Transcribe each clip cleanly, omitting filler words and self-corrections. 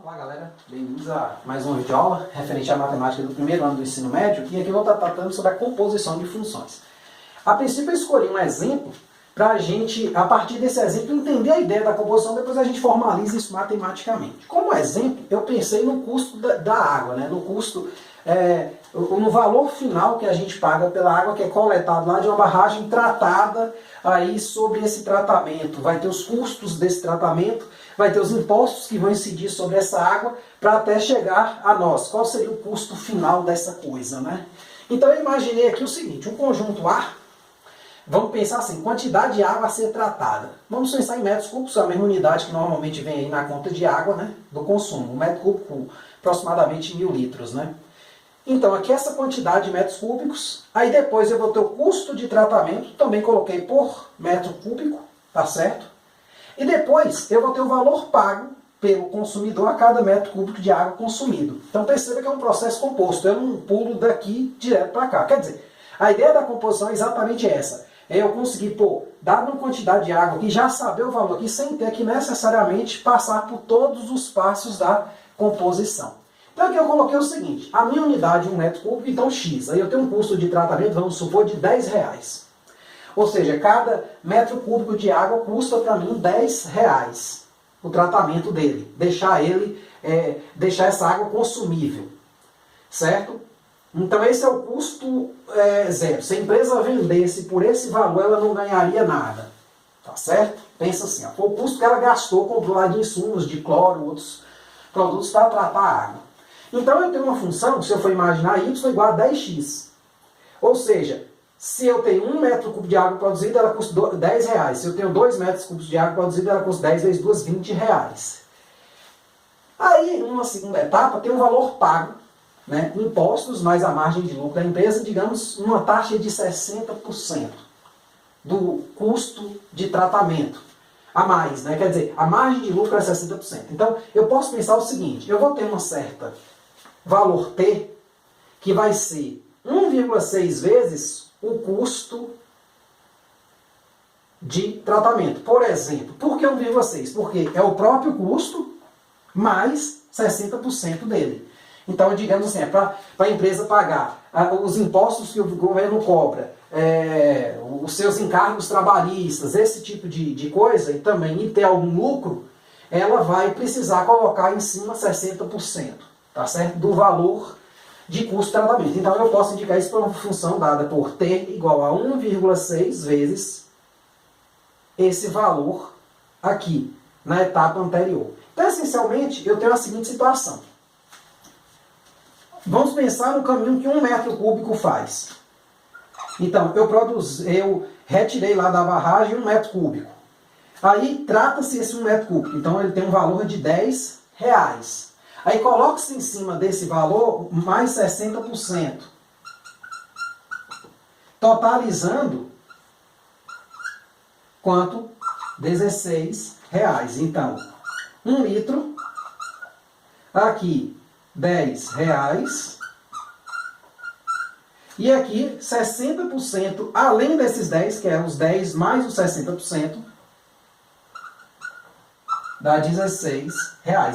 Olá galera, bem-vindos a mais um vídeo de aula referente à matemática do primeiro ano do ensino médio, e aqui eu vou estar tratando sobre a composição de funções. A princípio eu escolhi um exemplo para a gente, a partir desse exemplo, entender a ideia da composição, depois a gente formaliza isso matematicamente. Como exemplo, eu pensei no custo da água, né? No custo, no valor final que a gente paga pela água que é coletada lá de uma barragem tratada. Aí sobre esse tratamento, vai ter os custos desse tratamento, vai ter os impostos que vão incidir sobre essa água para até chegar a nós. Qual seria o custo final dessa coisa, né? Então eu imaginei aqui o seguinte, um conjunto A, vamos pensar assim, quantidade de água a ser tratada. Vamos pensar em metros cúbicos, a mesma unidade que normalmente vem aí na conta de água, né, do consumo. Um metro cúbico, aproximadamente 1000 litros, né? Então, aqui essa quantidade de metros cúbicos, aí depois eu vou ter o custo de tratamento, também coloquei por metro cúbico, tá certo? E depois eu vou ter o valor pago pelo consumidor a cada metro cúbico de água consumido. Então perceba que é um processo composto, eu não pulo daqui direto para cá. Quer dizer, a ideia da composição é exatamente essa. É eu conseguir, dado uma quantidade de água aqui, já saber o valor aqui, sem ter que necessariamente passar por todos os passos da composição. Então aqui eu coloquei o seguinte, a minha unidade, 1 metro cúbico, então X. Aí eu tenho um custo de tratamento, vamos supor, de R$10. Ou seja, cada metro cúbico de água custa para mim R$10 o tratamento dele. Deixar essa água consumível. Certo? Então esse é o custo zero. Se a empresa vendesse por esse valor, ela não ganharia nada. Tá certo? Pensa assim, foi o custo que ela gastou, comprou lá de insumos, de cloro, outros produtos para tratar a água. Então eu tenho uma função, se eu for imaginar, y igual a 10x. Ou seja, se eu tenho 1 metro cúbico de água produzida, ela custa R$10. Se eu tenho 2 metros cúbicos de água produzida, ela custa 10 vezes 2, R$20. Aí, numa segunda etapa, tem um valor pago, né, impostos mais a margem de lucro da empresa, digamos, uma taxa de 60% do custo de tratamento. A mais, né? Quer dizer, a margem de lucro é 60%. Então, eu posso pensar o seguinte, eu vou ter uma certa valor T, que vai ser 1,6 vezes o custo de tratamento. Por exemplo, por que 1,6? Porque é o próprio custo mais 60% dele. Então, digamos assim, para a empresa pagar os impostos que o governo cobra, os seus encargos trabalhistas, esse tipo de coisa, e também ter algum lucro, ela vai precisar colocar em cima 60%, tá certo? Do valor de custo de tratamento. Então eu posso indicar isso por uma função dada por T igual a 1,6 vezes esse valor aqui, na etapa anterior. Então, essencialmente, eu tenho a seguinte situação. Vamos pensar no caminho que 1 metro cúbico faz. Então, eu retirei lá da barragem 1 metro cúbico. Aí, trata-se esse 1 metro cúbico. Então, ele tem um valor de R$10. Aí, coloca-se em cima desse valor mais 60%. Totalizando, quanto? R$16. Então, 1 litro, aqui, R$10. E aqui, 60%, além desses 10, que é os 10 mais os 60%, dá R$16.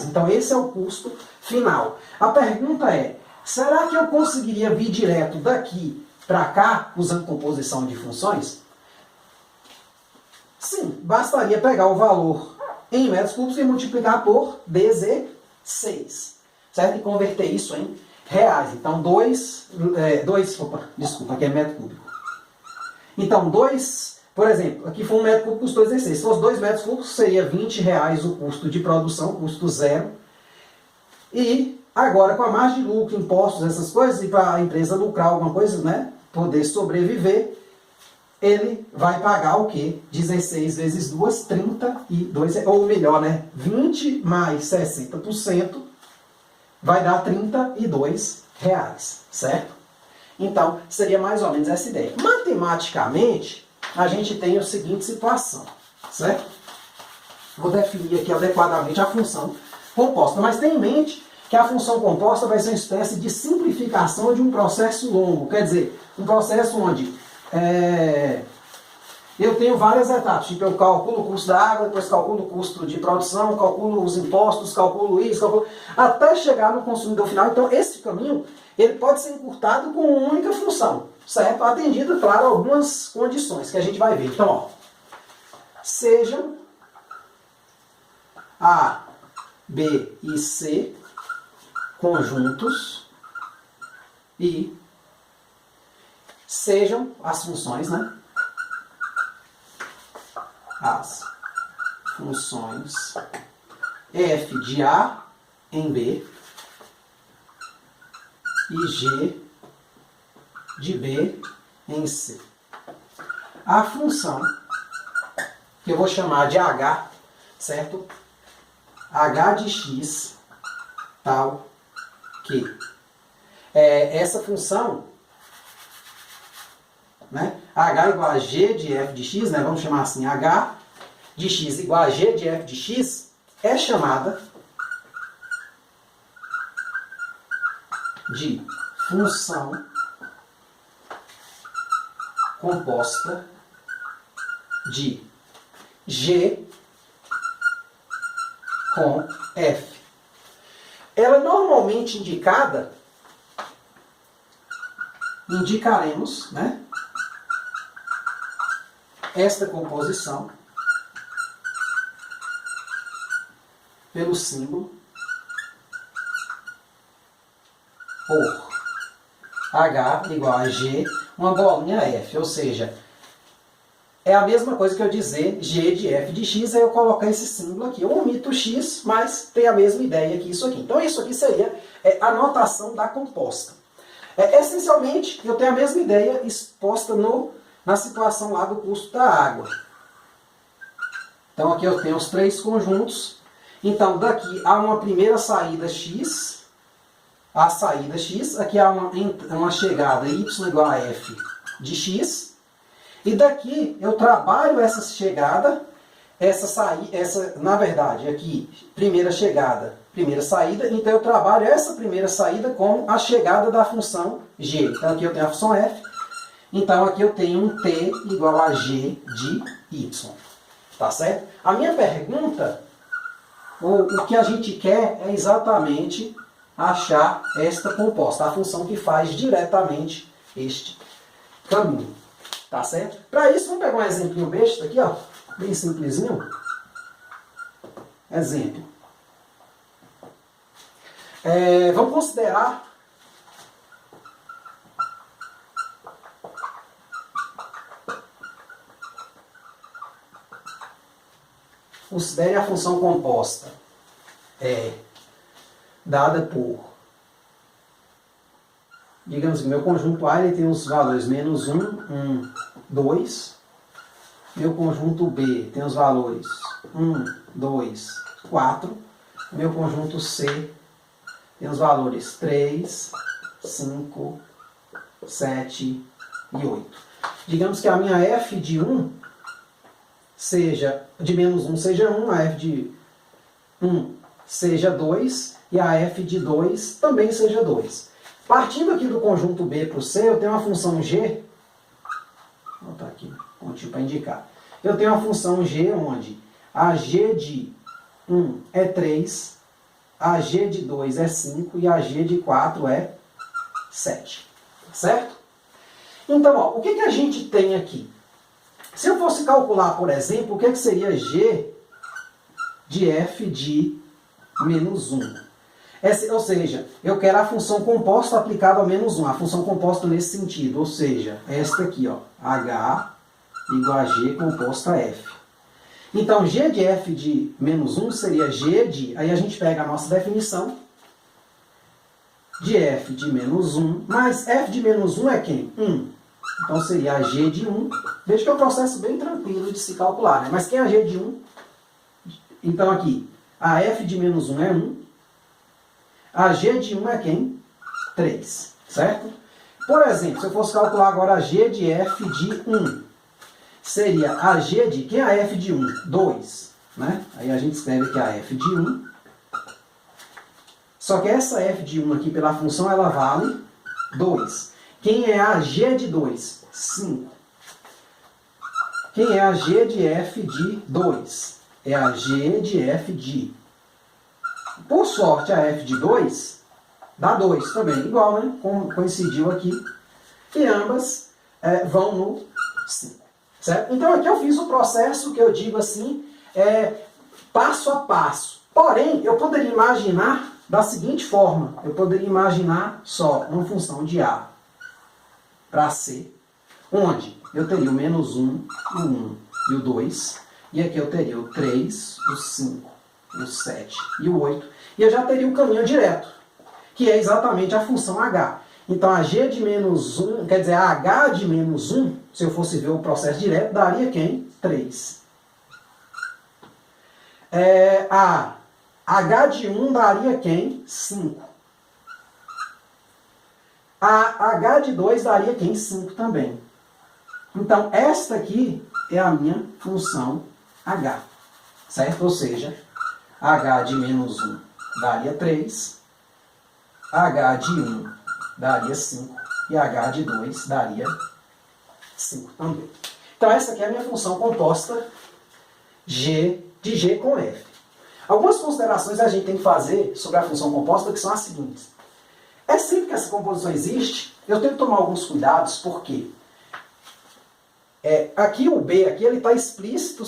Então, esse é o custo final. A pergunta é, será que eu conseguiria vir direto daqui para cá, usando composição de funções? Sim, bastaria pegar o valor em metros cúbicos e multiplicar por 16. Certo? E converter isso em reais. Então, aqui é metro cúbico. Então, por exemplo, aqui foi 1 metro cúbico, custou 16. Se fosse 2 metros cúbicos, seria R$20 o custo de produção, custo zero. E agora, com a margem de lucro, impostos, essas coisas, e para a empresa lucrar alguma coisa, né, poder sobreviver, ele vai pagar o quê? 16 vezes 2, 32, ou melhor, né, 20 mais 60%, vai dar R$32, certo? Então, seria mais ou menos essa ideia. Matematicamente, a gente tem a seguinte situação, certo? Vou definir aqui adequadamente a função composta, mas tenha em mente que a função composta vai ser uma espécie de simplificação de um processo longo, quer dizer, um processo onde eu tenho várias etapas. Tipo, eu calculo o custo da água, depois calculo o custo de produção, calculo os impostos, calculo isso, calculo... até chegar no consumidor final. Então, esse caminho, ele pode ser encurtado com uma única função, certo? Atendido, claro, algumas condições que a gente vai ver. Então, ó, sejam A, B e C conjuntos e sejam as funções, né? As funções f de A em B e g de B em C. A função que eu vou chamar de h, certo? H de x tal que essa função, né? H igual a g de f de x, né? Vamos chamar assim, h de x igual a g de f de x, é chamada de função composta de g com f. Ela é normalmente indicaremos, né, esta composição pelo símbolo por H igual a G, uma bolinha F, ou seja, é a mesma coisa que eu dizer G de F de X, aí eu colocar esse símbolo aqui. Eu omito o X, mas tem a mesma ideia que isso aqui. Então isso aqui seria a notação da composta. Essencialmente, eu tenho a mesma ideia exposta na situação lá do custo da água. Então aqui eu tenho os três conjuntos. Então daqui há uma primeira saída x, a saída x, aqui há uma chegada y igual a f de x, e daqui eu trabalho essa chegada, na verdade, aqui, primeira chegada, primeira saída, então eu trabalho essa primeira saída com a chegada da função g. Então aqui eu tenho a função f, então aqui eu tenho um t igual a g de y. Tá certo? A minha pergunta, o que a gente quer é exatamente achar esta composta, a função que faz diretamente este caminho. Tá certo? Para isso, vamos pegar um exemplinho besta aqui, ó, bem simplesinho. Exemplo. Vamos considerar considere a função composta dada por, digamos que meu conjunto A ele tem os valores menos 1, 1, 2. Meu conjunto B tem os valores 1, 2, 4. Meu conjunto C tem os valores 3, 5, 7 e 8. Digamos que a minha f de 1 seja, de menos 1 seja 1, a f de 1 seja 2 e a f de 2 também seja 2. Partindo aqui do conjunto B para o C, eu tenho uma função g, vou botar aqui, pontinho para indicar. Eu tenho uma função g onde a g de 1 é 3, a g de 2 é 5 e a g de 4 é 7. Certo? Então, ó, o que a gente tem aqui? Se eu fosse calcular, por exemplo, o que seria g de f de menos 1? Ou seja, eu quero a função composta aplicada ao menos 1. A função composta nesse sentido, ou seja, esta aqui, ó, h igual a g composta a f. Então, g de f de menos 1 seria g de... Aí a gente pega a nossa definição de f de menos 1, mas f de menos 1 é quem? 1. Então seria a g de 1. Veja que é um processo bem tranquilo de se calcular, né? Mas quem é a g de 1? Então aqui, a f de menos 1 é 1. A g de 1 é quem? 3. Certo? Por exemplo, se eu fosse calcular agora a g de f de 1, seria a g de... Quem é a f de 1? 2. Né? Aí a gente escreve aqui a f de 1. Só que essa f de 1 aqui pela função, ela vale 2. Quem é a g de 2? 5. Quem é a g de f de 2? É a g de f de... Por sorte, a f de 2 dá 2 também, igual, né? Como coincidiu aqui. E ambas vão no 5. Certo? Então aqui eu fiz o processo que eu digo assim, passo a passo. Porém, eu poderia imaginar da seguinte forma. Eu poderia imaginar só uma função de A para C, onde eu teria o menos 1, o 1 e o 2. E aqui eu teria o 3, o 5, o 7 e o 8. E eu já teria o caminho direto, que é exatamente a função H. Então a G de menos 1, quer dizer, a H de menos 1, se eu fosse ver o processo direto, daria quem? 3. A H de 1 daria quem? 5. A H de 2 daria quem? 5 também. Então esta aqui é a minha função H. Certo? Ou seja, H de menos 1 daria 3. H de 1 daria 5 e H de 2 daria 5 também. Então essa aqui é a minha função composta G de G com F. Algumas considerações a gente tem que fazer sobre a função composta que são as seguintes. Sempre que essa composição existe, eu tenho que tomar alguns cuidados, porque aqui o B aqui, ele está explícito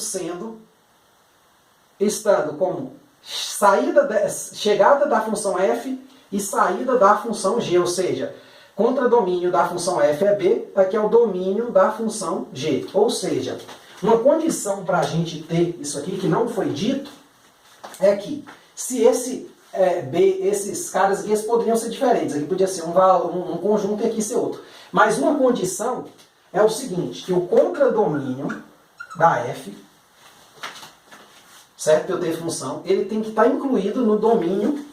estando como chegada da função F e saída da função G, ou seja, contradomínio da função F é B, aqui é o domínio da função G. Ou seja, uma condição para a gente ter isso aqui, que não foi dito, é que se esse B, esses caras aqui, eles poderiam ser diferentes. Aqui podia ser um conjunto e aqui ser outro. Mas uma condição é o seguinte, que o contradomínio da F, certo? Para eu ter função, ele tem que estar incluído no domínio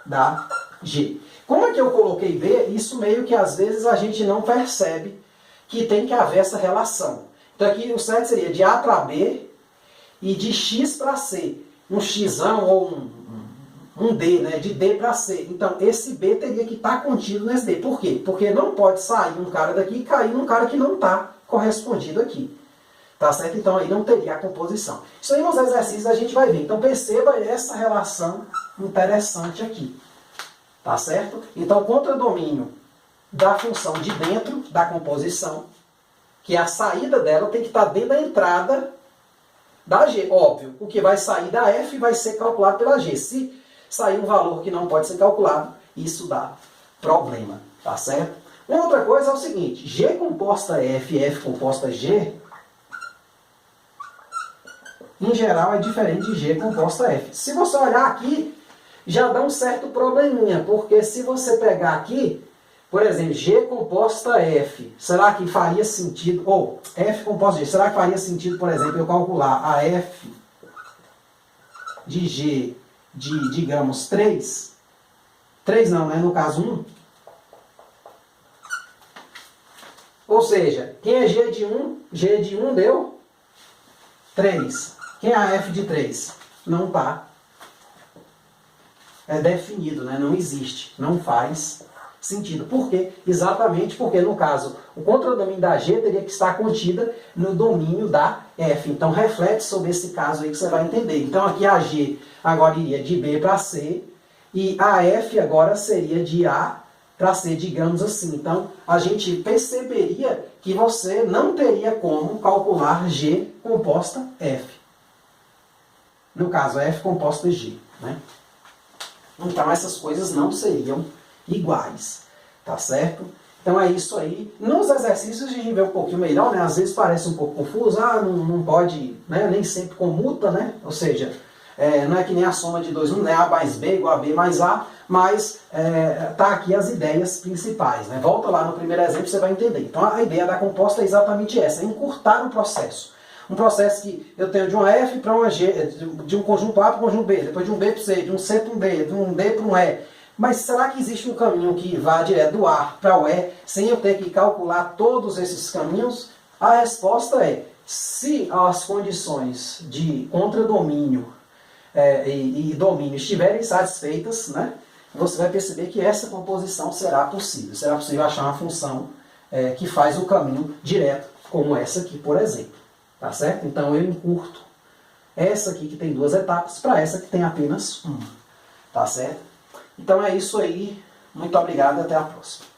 da G. Como é que eu coloquei B? Isso meio que às vezes a gente não percebe que tem que haver essa relação. Então aqui o certo seria de A para B e de X para C. Um Xão ou um D, né? De D para C. Então esse B teria que estar contido nesse D. Por quê? Porque não pode sair um cara daqui e cair num cara que não está correspondido aqui. Tá certo? Então aí não teria a composição. Isso aí nos exercícios a gente vai ver. Então perceba essa relação interessante aqui. Tá certo? Então, contradomínio da função de dentro da composição, que a saída dela tem que estar dentro da entrada da G. Óbvio, o que vai sair da F vai ser calculado pela G. Se sair um valor que não pode ser calculado, isso dá problema. Tá certo? Uma outra coisa é o seguinte, G composta F e F composta G, em geral é diferente de G composta F. Se você olhar aqui, já dá um certo probleminha, porque se você pegar aqui, por exemplo, G composta F, será que faria sentido, ou F composta G, será que faria sentido, por exemplo, eu calcular a F de G de, digamos, 3? 3 não, né? No caso 1. Ou seja, quem é G de 1? G de 1 deu 3. Quem é a F de 3? Não está definido, né? Não existe, não faz sentido. Por quê? Exatamente porque, no caso, o contradomínio da G teria que estar contida no domínio da F. Então, reflete sobre esse caso aí que você vai entender. Então, aqui a G agora iria de B para C e a F agora seria de A para C, digamos assim. Então, a gente perceberia que você não teria como calcular G composta F. No caso, F composta G, né? Então essas coisas não seriam iguais, tá certo? Então é isso aí. Nos exercícios a gente vê um pouquinho melhor, né? Às vezes parece um pouco confuso, não pode, né? Nem sempre comuta, né? Ou seja, não é que nem a soma de 2, não é A mais B igual a B mais A, mas tá aqui as ideias principais, né? Volta lá no primeiro exemplo você vai entender. Então a ideia da composta é exatamente essa, é encurtar o processo. Um processo que eu tenho de uma F para uma G, de um conjunto A para um conjunto B, depois de um B para um C, de um C para um D, de um D para um E. Mas será que existe um caminho que vá direto do A para o E, sem eu ter que calcular todos esses caminhos? A resposta é, se as condições de contradomínio e domínio estiverem satisfeitas, né, você vai perceber que essa composição será possível. Será possível achar uma função que faz o caminho direto, como essa aqui, por exemplo. Tá certo? Então eu encurto essa aqui que tem 2 etapas para essa que tem apenas uma. Tá certo? Então é isso aí. Muito obrigado e até a próxima.